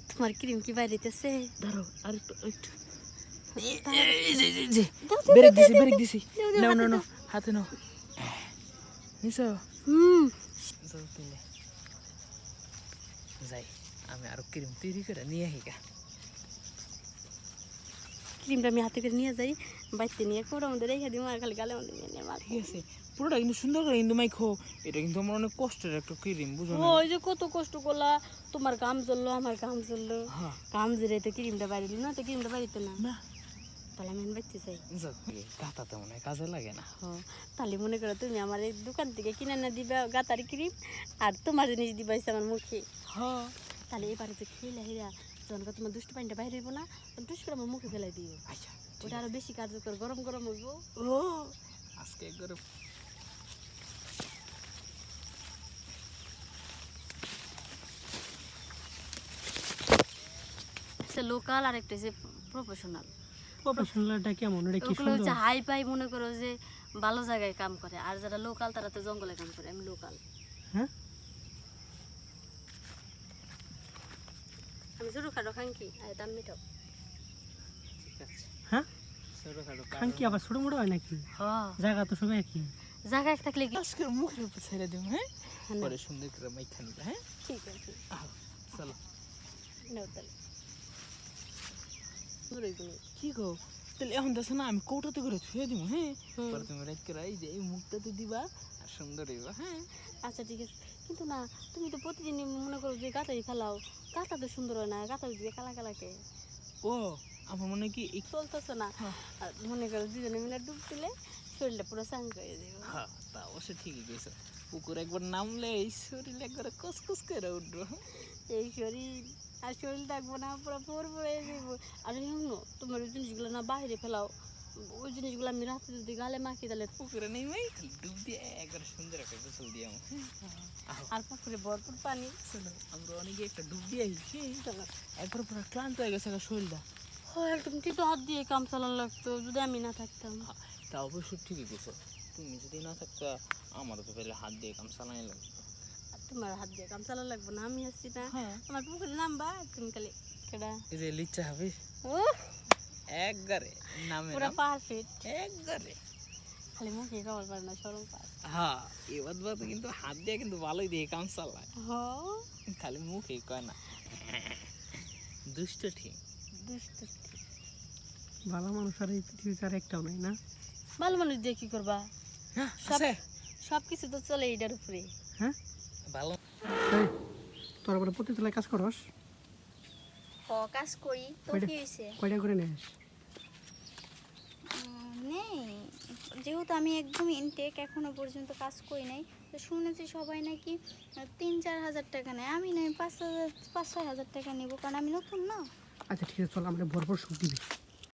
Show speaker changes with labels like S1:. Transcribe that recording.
S1: তোমার ক্রিম কি বাইরেতেছে?
S2: দাঁড়াও আর একটু একটু ব্রেক দিছি নাও নাও নাও হাতে নাও নিছো তাহলে যাই আমি আরো ক্রিম তৈরি করে নিয়ে আহিগা
S1: ক্রিমটা আমি হাতে করে নিয়ে যাই বাইতে নিয়ে কোড়া মধ্যে রেখে দিই আর খালি গালে মধ্যে নিয়ে মার।
S2: ঠিক আছে পুরোটা কিন্তু সুন্দর করে কিন্তু মাইখো এটা কিন্তু আমার অনেক কষ্টের একটা ক্রিম বুঝো না
S1: ওই যে কত কষ্ট করলা তোমার কাম চললো আমার কাম চললো কাম জেরে তো ক্রিমটা বাইরিল না তো ক্রিমটা বাড়িতে না
S2: না
S1: তাহলে আমি বাইতে চাই
S2: গাতা তো মনে হয় কাজে লাগে না
S1: তাহলে মনে করো তুমি আমার এই দোকান থেকে কিনে না দিবা গাতার ক্রিম আর তোমার জিনিস দিবা আমার মুখে তাহলে এবারে যে খেলে হেরা যখন তোমার দুষ্টু পানিটা বাইরে হইব না দুষ্ট করে আমার মুখে ফেলাই দিও।
S2: আচ্ছা
S1: ওটা আরো বেশি কার্যকর গরম গরম হইব।
S2: ও আজকে গরম
S1: লোকাল আর একটা যে প্রফেশনাল।
S3: প্রফেশনালটা কেমন এটা কি
S1: সুন্দর হচ্ছে হাই পাই মনে করো যে ভালো জায়গায় কাম করে আর যারা লোকাল তারা তো জঙ্গলে কাম করে আমি লোকাল।
S3: হ্যাঁ
S1: আমি ছোট খাটো খাঙ্কি আর দাম মিটাও।
S2: ঠিক আছে
S3: হ্যাঁ
S2: ছোট খাটো
S3: খাঙ্কি আবার ছোট মোটো হয় নাকি?
S1: হ্যাঁ
S3: জায়গা তো সবাই একই
S1: জায়গা এক থাকলে কি
S2: আজকে মুখের উপর ছেড়ে দিও হ্যাঁ পরে সুন্দর করে মাইখা নিবা হ্যাঁ
S1: ঠিক আছে
S2: চলো
S1: নাও তাহলে
S2: কি গো তাহলে এখন দেখো না আমি কৌটাতে করে ছুঁয়ে দিব হ্যাঁ পরে তুমি রাইট করে এই যে এই মুখটাতে দিবা আর সুন্দর হইবা হ্যাঁ
S1: আচ্ছা ঠিক আছে কিন্তু না তুমি তো প্রতিদিন মনে করো যে গাতাই ফেলাও গাতা তো সুন্দর হয় না গাতা দিয়ে কালা কালাকে
S2: ও আমার মনে কি এই
S1: চলতেছে না আর মনে করো দুজনে মিলে ডুব দিলে শরীরটা পুরো চাঙ্গ হয়ে যাবে।
S2: হ্যাঁ তা অবশ্য ঠিকই গেছো পুকুর একবার নামলে এই শরীর একবার কসকস করে উঠবো
S1: এই শরীর আর শরীর থাকবো না পুরো পর হয়ে যাবো। আর শুনো তোমার ওই জিনিসগুলো না বাইরে ফেলাও ওই জিনিসগুলো আমি রাতে যদি গালে মাখি তাহলে
S2: পুকুরে নেই মাই ডুব দিয়ে একবার সুন্দর একটা গোসল দিয়ে
S1: আর পুকুরে ভরপুর পানি।
S2: চলো আমরা অনেকে একটা ডুব দিয়ে আসি একবার পুরো ক্লান্ত হয়ে গেছে শরীরটা।
S1: হয় একদম ঠিক হাত দিয়ে কাম চালানো লাগতো যদি আমি না থাকতাম।
S2: তা অবশ্য ঠিকই গেছো তুমি যদি না থাকতো আমারও তো পেলে হাত দিয়ে কাম চালাই লাগতো।
S1: তোমার হাত দিয়ে কাম চালানো লাগবে না আমি আসছি না আমার পুকুরে নামবা তুমি খালি কেডা
S2: এই যে লিচ্ছা হবে
S1: ও
S2: একবারে নামে
S1: পুরো পারফেক্ট
S2: একবারে
S1: খালি মুখে খাবার পারে না সরম পার।
S2: হ্যাঁ এবার বাদ কিন্তু হাত দিয়ে কিন্তু ভালোই দিয়ে কাম চালায় খালি মুখে কয় না দুষ্ট ঠিক
S1: দুষ্ট
S3: ভালো মানুষ আর এই পৃথিবীতে আর একটাও নাই না।
S1: ভালো মানুষ দিয়ে কি করবা
S2: আছে
S1: সব কিছু তো চলে এটার উপরে।
S3: হ্যাঁ
S2: ভালো
S3: তোর বলে প্রতি তলায় কাজ করস
S4: কাজ করি তো কি হয়েছে
S3: কয়টা করে নেস?
S4: নেই যেহেতু আমি একদম ইনটেক এখনো পর্যন্ত কাজ করি নাই তো শুনেছি সবাই নাকি ৩-৪ হাজার টাকা নেয় আমি নয় ৫-৬ হাজার টাকা নেবো কারণ আমি নতুন না।
S3: আচ্ছা ঠিক আছে চল আমরা ভরপুর সুখ দিবি।